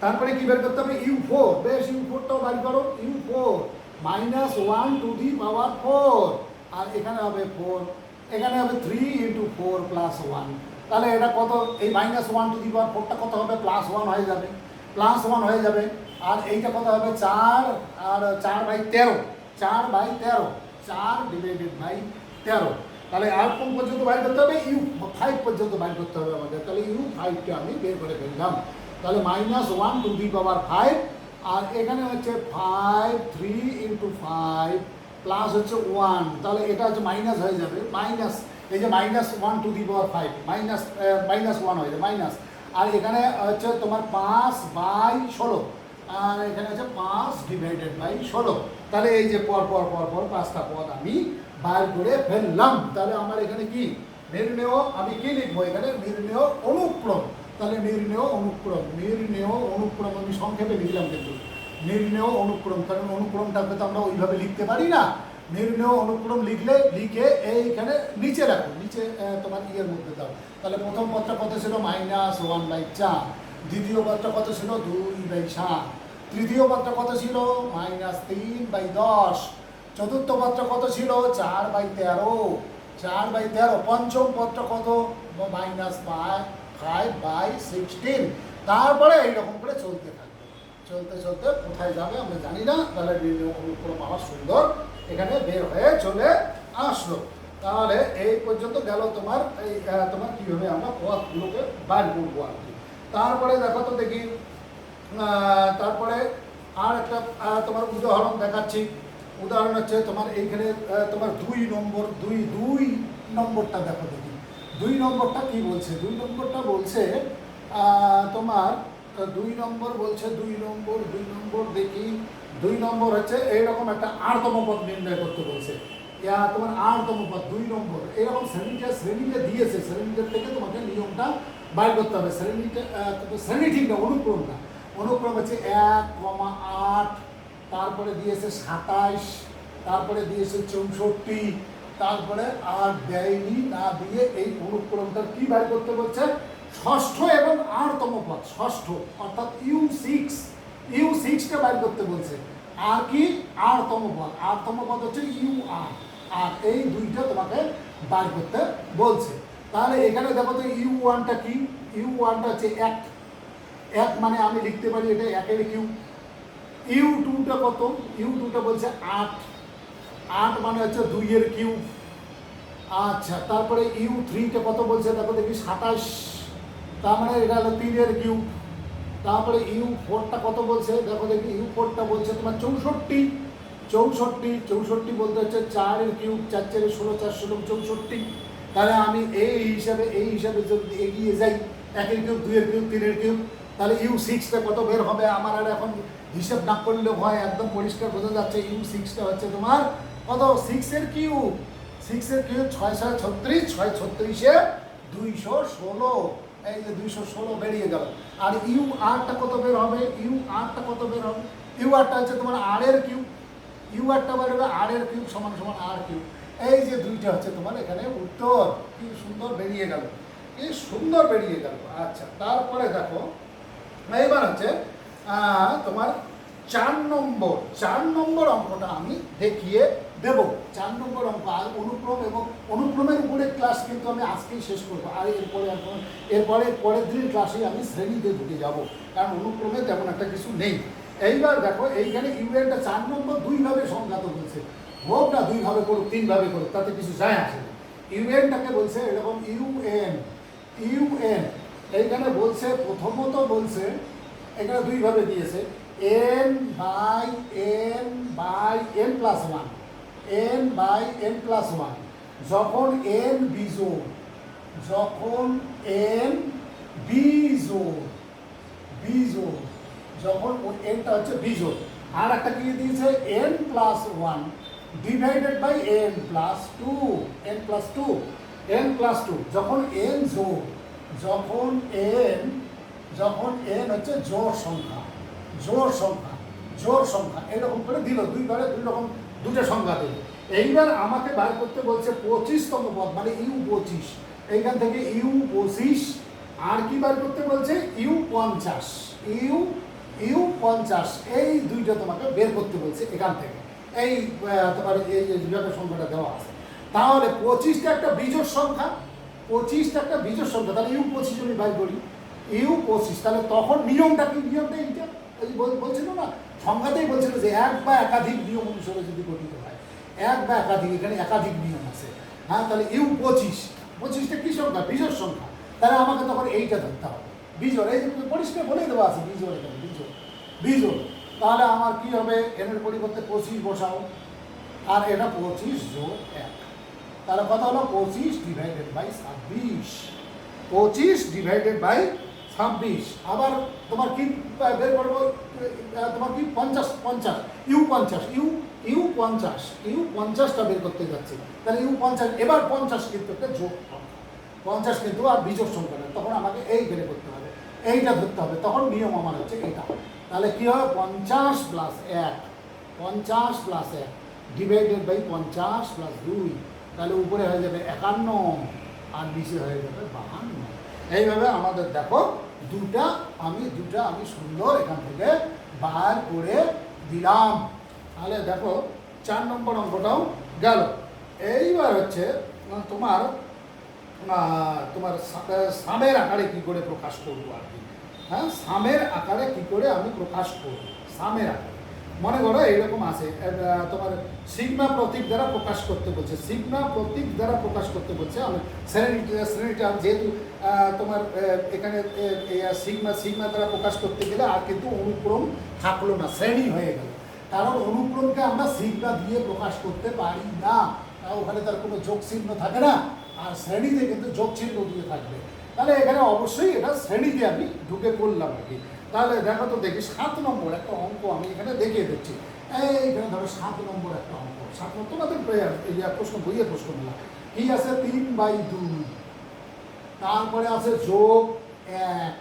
Speaker 1: তারপরে কি বের করতে হবে? U4। বেশ, U4টাও বের করো। U4 -1 টু দি পাওয়ার 4, আর এখানে হবে 4, এখানে হবে 3 ইন্টু 4 প্লাস 1। তাহলে এটা কত? এই -1 টু দি পাওয়ার 4টা কত হবে? +1 হয়ে যাবে, আর এইটা কত হবে? 4 আর 4/13, 4 ডিভাইডেড বাই 13। তাহলে আর কোন পর্যন্ত বাইর করতে হবে, u5 পর্যন্ত বাইর করতে হবে আমাদের। তাহলে u5টা আমি বের করে ফেললাম। তাহলে -1 টু দি পাওয়ার 5, আর এখানে হচ্ছে 5 3 × 5 প্লাস হচ্ছে 1, তাহলে এটা হচ্ছে মাইনাস হয়ে যাবে, মাইনাস এই যে -1 টু দি পাওয়ার 5 -1 হয়ে যাবে মাইনাস, আর এখানে হচ্ছে তোমার 5/16, আর এখানে আছে 5/16। তাহলে এই যে পর 5টা পদ আমি বার করে ফেললাম। তাহলে আমার এখানে কি নির্ণেয়, আমি কি লিখবো এখানে, নির্ণেয় অনুক্রম। তাহলে নির্ণেয় অনুক্রম আমি সংক্ষেপে লিখলাম, কিন্তু নির্ণেয় অনুক্রম, কারণ অনুক্রমটাকে তো আমরা ওইভাবে লিখতে পারি না। নির্ণেয় অনুক্রম লিখে এইখানে নিচে রাখো, নিচে তোমার ইয়ের মধ্যে দাও। তাহলে প্রথম পদটা কত ছিল, -1/4, দ্বিতীয় পদটা কত ছিল, 2/7, তৃতীয় পদটা কত ছিল, -3/10, চতুর্থ পদটা কত ছিল, 4/13, পঞ্চম পদটা কত, -5/16। তারপরে এইরকম করে চলতে থাকবে, চলতে কোথায় যাবে আমরা জানি না। তাহলে অনুক্রম আমার সুন্দর এখানে বের হয়ে চলে আসলো। তাহলে এই পর্যন্ত গেল তোমার এই তোমার কীভাবে আমরা পদগুলোকে বার করবো আর কি। তারপরে দেখো তো দেখি, তারপরে আর একটা তোমার উদাহরণ দেখাচ্ছি। উদাহরণ হচ্ছে তোমার এইখানে তোমার 2 নম্বরটা দেখো দেখি। 2 নম্বরটা কি বলছে, 2 নম্বরটা বলছে তোমার 2 নম্বর বলছে, 2 নম্বর দেখি। 2 নম্বর হচ্ছে এইরকম একটা আরতম পদ নির্ণয় করতে বলছে। তোমার আরতম পদ 2 নম্বর এরকম শ্রেণীটা দিয়েছে, শ্রেণীটার থেকে তোমাকে নিয়মটা বাইর করতে হবে। শ্রেণী ঠিক না, অনুক্রম হচ্ছে 1,8, তারপরে দিয়েছে 27, তারপরে দিয়েছে 64, তারপরে আর দেয়নি, না দিয়ে এই অনুক্রমটার কি বাইর করতে বলছে, ষষ্ঠ এবং 8তম পদ, ষষ্ঠ অর্থাৎ u6টা বাইর করতে বলছে। আর কি 8তম পদ হচ্ছে UR, আর এই দুইটা তোমাকে বাইর করতে বলছে। তাহলে এখানে দেখো তো u1টা কি, u1টা হচ্ছে 1 মানে আমি লিখতে পারি এটা 1-এর কিউব। u2টা কত, u2টা বলছে 8 মানে হচ্ছে 2-এর কিউব। আচ্ছা, তারপরে u3টা কত বলছে দেখো দেখি 27, তার মানে এটা হলো 3-এর কিউব। তারপরে u4টা কত বলছে দেখো দেখি, u4টা বলছে তোমার 64 বলতে হচ্ছে 4-এর কিউব, 4-4 16, 4 64। তাহলে আমি এই হিসাবে যদি এগিয়ে যাই, 1-এর কিউব, 2-এর কিউব, 3-এর কিউব, তাহলে u6টা কত বের হবে আমার। আর এখন হিসাব না করলে হয়, একদম পরিষ্কার বোঝা যাচ্ছে u6টা হচ্ছে তোমার কত, 6-এর কিউব। 6-এর কিউব 6 6 36, 6 36-এ 216, এই যে 216 বেরিয়ে গেল। আর u8টা কত বের হবে, u8টা হচ্ছে তোমার r-এর কিউব। u8টা বেরোবে r-এর কিউব সমান r কিউব। এই যে দুইটা হচ্ছে তোমার এখানে উত্তর। কি সুন্দর বেরিয়ে গেল, আচ্ছা, তারপরে দেখো এইবার হচ্ছে তোমার 4 নম্বর অঙ্কটা আমি দেখিয়ে দেব। 4 নম্বর অঙ্ক, আর অনুক্রম এবং অনুক্রমের উপরে ক্লাস কিন্তু আমি আজকেই শেষ করবো। আর এরপরে পরের দিনের ক্লাসে আমি শ্রেণীতে ঢুকে যাব, কারণ অনুক্রমে তেমন একটা কিছু নেই। এইবার দেখো এইখানে ইউএনটা 4 নম্বর 2ভাবে সংজ্ঞাত বলছে, হোক না 2ভাবে করুক 3ভাবে করুক, তাতে কিছু যায় আসে না। ইউএনটাকে বলছে এরকম ইউএন। এইখানে বলছে প্রথমত বলছে এখানে 2ভাবে দিয়েছে, n/n+1, n/n+1, যখন n বিজোড়, যখন nটা হচ্ছে বিজোড়। আর একটা কি দিয়েছে, n+1 ডিভাইডেড বাই n+2, যখন n জোড়, যখন n হচ্ছে জোড় সংখ্যা এরকম করে দিল, দুইবারে দুই রকম দুটো সংখ্যা দিল। এইবার আমাকে বার করতে বলছে 25তম পদ মানে u25, এইখান থেকে u25, আর কি বার করতে বলছে u50, এই দুইটা তোমাকে বের করতে বলছে এখান থেকে। এই তোমার এই যে দুটো সংখ্যাটা দেওয়া আছে। তাহলে 25টা একটা বিজোড় সংখ্যা, তাহলে u25 আমি বার করি, u25, তাহলে তখন নিয়মটা কি, নিয়মটা এইটা বলছিল না, সংজ্ঞাতেই বলছিল যে এক বা একাধিক নিয়ম অনুসারে যদি গঠিত হয়, এক বা একাধিক, এখানে একাধিক নিয়ম আছে। হ্যাঁ, তাহলে ইউ 25, 25টা কি সংখ্যা? বিজোড় সংখ্যা। তাহলে আমাকে তখন এইটা ধরতে হবে বিজোড়। এই পরিষ্কার বলে দেওয়া আছে বিজোড়, এখানে বিজোড় বিজোড়। তাহলে আমার কি হবে? এর পরিবর্তে 25 বসাও, আর এটা 25 যোগ 1, তাহলে কত হলো? 25 ডিভাইডেড বাই 26, 25 ডিভাইডেড বাই 26। আবার তোমার কি বের করবো? তোমার কি 50, 50 ইউ 50, ইউ 50, ইউ 50টা বের করতে যাচ্ছি। তাহলে ইউ 50, এবার 50 কিন্তু একটা যোগ সংখ্যা, 50 কিন্তু আর বিজোড় সংখ্যা না, তখন আমাকে এই বের করতে হবে, এইটা ধরতে হবে। তখন নিয়ম আমার হচ্ছে এটা। তাহলে কি হবে? 50 plus 1, 50 plus 1 divided by 50 plus 2, তাহলে উপরে হয়ে যাবে 51 আর নিচে হয়ে যাবে 52। এইভাবে আমাদের দেখো দুটা আমি সুন্দর এখান থেকে বার করে দিলাম। তাহলে দেখো 4 নম্বর অঙ্কটাও গেল। এইবার হচ্ছে তোমার সামের আকারে কি করে প্রকাশ করবো আর কি। হ্যাঁ, সামের আকারে কি করে আমি প্রকাশ করব? সামের আকারে মনে করো এইরকম আছে, তোমার সিগমা প্রতীক দ্বারা প্রকাশ করতে বলছে, সিগমা প্রতীক দ্বারা প্রকাশ করতে বলছে। আমি শ্রেণীটা যেহেতু তোমার এখানে সিগমা দ্বারা প্রকাশ করতে গেলে আর কিন্তু অনুক্রম থাকলো না, শ্রেণী হয়ে গেল। কারণ অনুক্রমকে আমরা সিগমা দিয়ে প্রকাশ করতে পারি না, ওখানে তার কোনো যোগ চিহ্ন থাকে না, আর শ্রেণীতে কিন্তু যোগ চিহ্ন দিয়ে থাকবে। তাহলে এখানে অবশ্যই এটা শ্রেণীতে আমি ঢুকে করলাম আর কি। তাহলে দেখো তো দেখি 7 নম্বর একটা অঙ্ক আমি এখানে দেখিয়ে দিচ্ছি। এইখানে ধরো 7 নম্বর একটা অঙ্ক, 7 নম্বর তোমাদের এই প্রশ্ন বইয়ের প্রশ্ন মেলা কি আছে? 3/2, তারপরে আছে যোগ 1,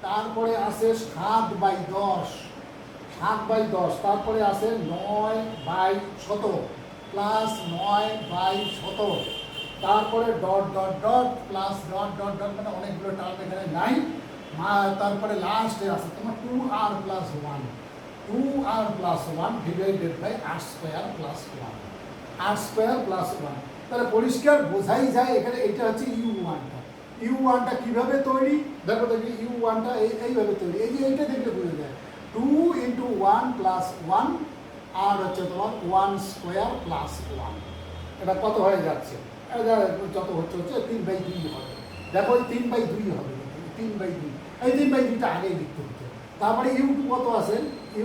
Speaker 1: তারপরে আছে 7/10, 7/10, তারপরে আছে 9/100 প্লাস 9/100, তারপরে dot dot dot plus dot dot dot, মানে অনেকগুলো টার্ম এখানে নাই। তারপরে লাস্টে আছে তোমার 2r+1, 2r+1 divided by r² + 1, r² + 1। তাহলে পরিষ্কার বোঝাই যায় এখানে এইটা হচ্ছে u1টা। u1টা কিভাবে তৈরি? দেখো দেখি u1টা এইভাবে তৈরি। এই যে এইটা দেখলে বোঝা যায় 2 × 1 + 1 আর হচ্ছে তোমার 1² + 1। এটা কত হয়ে যাচ্ছে? যত হচ্ছে 3/2 হবে। দেখো এই 3/2 হবে, 3/2। এই 3/2টা আগেই লিখতে হতো। তারপরে u2 কত আছে?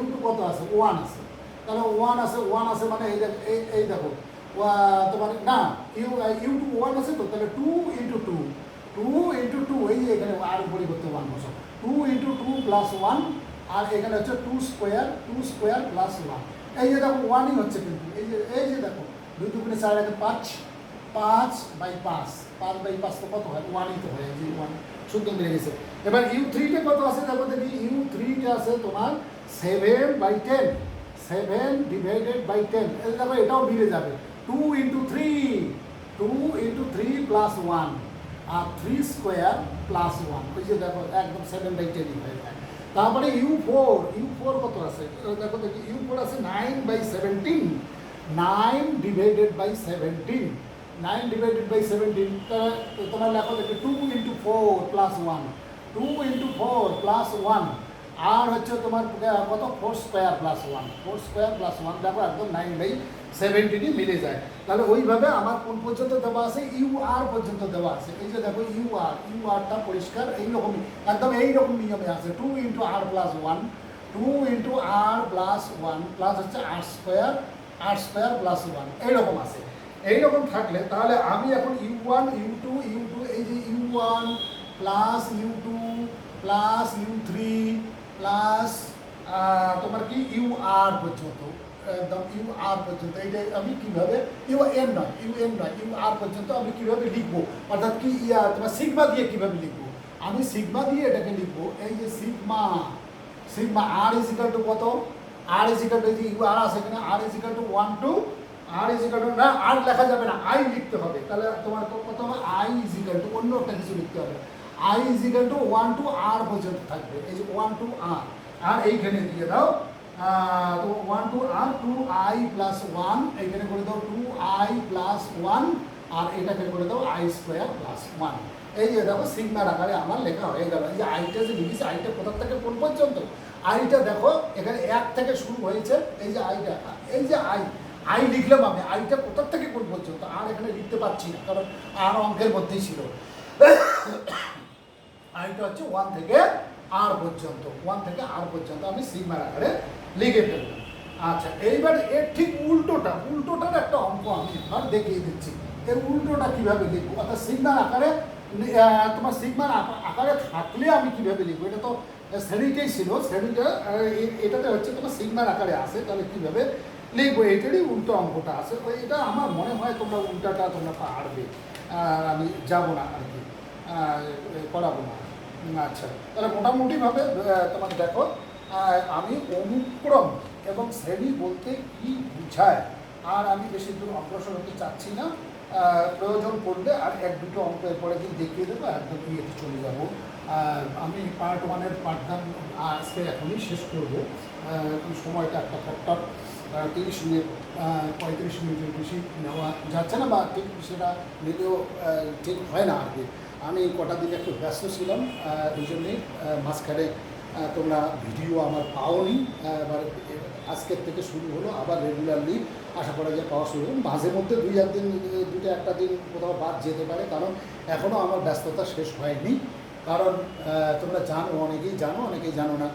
Speaker 1: u2 কত আছে? 1 আছে। তাহলে 1 আছে মানে এই দেখো তোমার না u2 1 আছে তো, তাহলে 2 × 2, 2 × 2, এই যে এখানে আর পরিবর্তে 1 বসাও, 2 × 2 + 1, আর এখানে হচ্ছে 2² + 1। এই যে দেখো 1ই হচ্ছে কিন্তু, এই যে দেখো 2 × 2 = 4, 5, 5/5, 5/5 তো কত হয়? 1ই তো হয়, যে 1 শুদ্ধ মিলে গেছে। এবার u3টা কত আছে? দেখো দেখি u3টা আছে তোমার 7/10, 7 ডিভাইডেড বাই 10। দেখো এটাও মিলে যাবে, 2 × 3, 2 × 3 + 1 আর 3² + 1। ওই যে দেখো একদম 7/10 হয়ে যায়। তারপরে u4 কত আছে? দেখো দেখি u4 আছে 9/17, 9 ডিভাইডেড বাই 17, 9 ডিভাইডেড বাই 17। তোমরা লেখো দেখি 2 × 4 + 1, 2 × 4 + 1 আর হচ্ছে তোমার কত? 4² + 1, 4² + 1। দেখো একদম 9/17ই মিলে যায়। তাহলে ওইভাবে আমার কোন পর্যন্ত দেওয়া আছে? UR পর্যন্ত দেওয়া আছে। এই যে দেখো URটা পরিষ্কার এইরকমই, একদম এইরকম নিয়মে আছে। 2 × r + 1, 2 × r + 1 প্লাস হচ্ছে r² + 1, এইরকম আছে। এইরকম থাকলে তাহলে আমি এখন u1 u2 এই যে u1 plus u2 plus u3 plus তোমার কি UR পর্যন্ত, একদম UR পর্যন্ত, এইটা আমি কীভাবে UN নয় UR পর্যন্ত আমি কীভাবে লিখবো? অর্থাৎ কি তোমার সিগমা দিয়ে কীভাবে লিখবো? আমি সিগমা দিয়ে এটাকে লিখবো, এই যে সিগমা r = কত? r = এই যে UR আছে এখানে, r = 1 to r = না, আর লেখা যাবে না, I লিখতে হবে। তাহলে তোমার কত হবে? I = অন্য একটা কিছু লিখতে হবে, I = 1 to r পর্যন্ত থাকবে। এই যে 1 to r, আর এইখানে দিয়ে দাও তো 1 to r, 2i + 1, এইখানে করে দাও 2i + 1, আর এটাকে করে দাও i² + 1। এই যে দেখো সিগমার আকারে আমার লেখা হয়ে গেল। এই যে আইটা যে লিখেছি, আইটা কোথা থেকে কোন পর্যন্ত? আইটা দেখো এখানে 1 থেকে শুরু হয়েছে, এই যে আইটা, এই যে আই লিখলাম, আমি আইটা কোথা থেকে কোন পর্যন্ত আর এখানে লিখতে পারছি না, কারণ আর অঙ্কের মধ্যেই ছিল। আইটা হচ্ছে 1 থেকে আর পর্যন্ত, 1 থেকে আর পর্যন্ত আমি সিগমার আকারে লিখে ফেললাম। আচ্ছা, এইবার এর ঠিক উল্টোটার একটা অঙ্ক আমি এবার দেখিয়ে দিচ্ছি। এর উল্টোটা কীভাবে লিখবো, অর্থাৎ সিগমার আকারে তোমার সিগমার আকারে থাকলে আমি কীভাবে লিখবো, এটা তো শ্রেণীতেই ছিল, শ্রেণীটা এটাতে হচ্ছে তোমার সিগমার আকারে আসে, তাহলে কীভাবে লিখবো এইটারই উল্টো অঙ্কটা আছে। এটা আমার মনে হয় তোমরা উল্টাটা তোমরা পারবে, আমি যাব না আর কি, করাবো না। আচ্ছা, তাহলে মোটামুটিভাবে তোমার দেখো, আমি অনুক্রম এবং শ্রেণী বলতে কি বুঝায় আর আমি বেশি দূর অগ্রসর হতে চাচ্ছি না। প্রয়োজন পড়লে আর 1-2টো অঙ্ক এরপরে দিন দেখিয়ে দেবো, একদম ইয়েতে চলে যাব। আমি পার্ট 1-এর পাঠদান আজকে এখনই শেষ করবো। সময়টা একটা ফ্যাক্টর, 30 মিনিট 35 মিনিটের বেশি নেওয়া যাচ্ছে না, বা ঠিক সেটা নিলেও ঠিক হয় না আর কি। আমি কটা দিন একটু ব্যস্ত ছিলাম, এই জন্যেই মাঝখানে তোমরা ভিডিও আমার পাওনি। এবার আজকের থেকে শুরু হলো, আবার রেগুলারলি আশা করা যায় পাওয়া শুরু হলো। মাঝে মধ্যে 2-1 দিন কোথাও বাদ যেতে পারে, কারণ এখনও আমার ব্যস্ততা শেষ হয়নি। কারণ তোমরা জানো, অনেকেই জানো না,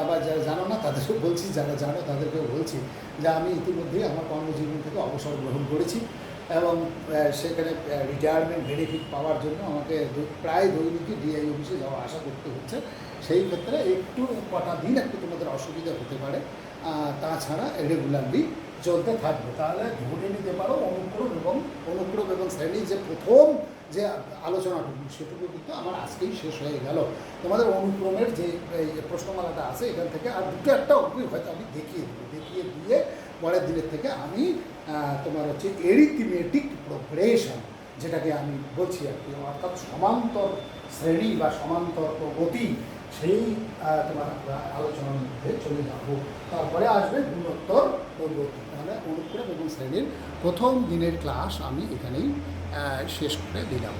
Speaker 1: বা যারা জানো না তাদেরকেও বলছি, যারা জানো তাদেরকেও বলছি যে আমি ইতিমধ্যেই আমার কর্মজীবন থেকে অবসর গ্রহণ করেছি, এবং সেখানে রিটায়ারমেন্ট বেনিফিট পাওয়ার জন্য আমাকে প্রায় দৈনিকই ডিআই অফিসে যাওয়া আসা করতে হচ্ছে। সেই ক্ষেত্রে একটু কটা দিন একটু তোমাদের অসুবিধা হতে পারে, তাছাড়া রেগুলারলি চলতে থাকবে। তাহলে ধরে নিতে পারো অনুক্রম এবং শ্রেণী যে প্রথম যে আলোচনাটুকু, সেটুকু কিন্তু আমার আজকেই শেষ হয়ে গেল। তোমাদের অনুক্রমের যে প্রশ্নমালাটা আছে এখান থেকে আর 2-1টা অঙ্কই হয়তো আমি দেখিয়ে দিয়ে পরের দিনের থেকে আমি তোমার হচ্ছে এরিথমেটিক প্রোগ্রেশন, যেটাকে আমি বলছি আর কি, অর্থাৎ সমান্তর শ্রেণী বা সমান্তর প্রগতি, সেই তোমার আলোচনার মধ্যে চলে যাব। তারপরে আসবে গুণোত্তর প্রগতি। তাহলে অনুক্রম এবং শ্রেণীর প্রথম দিনের ক্লাস আমি এখানেই শেষ করে দিলাম।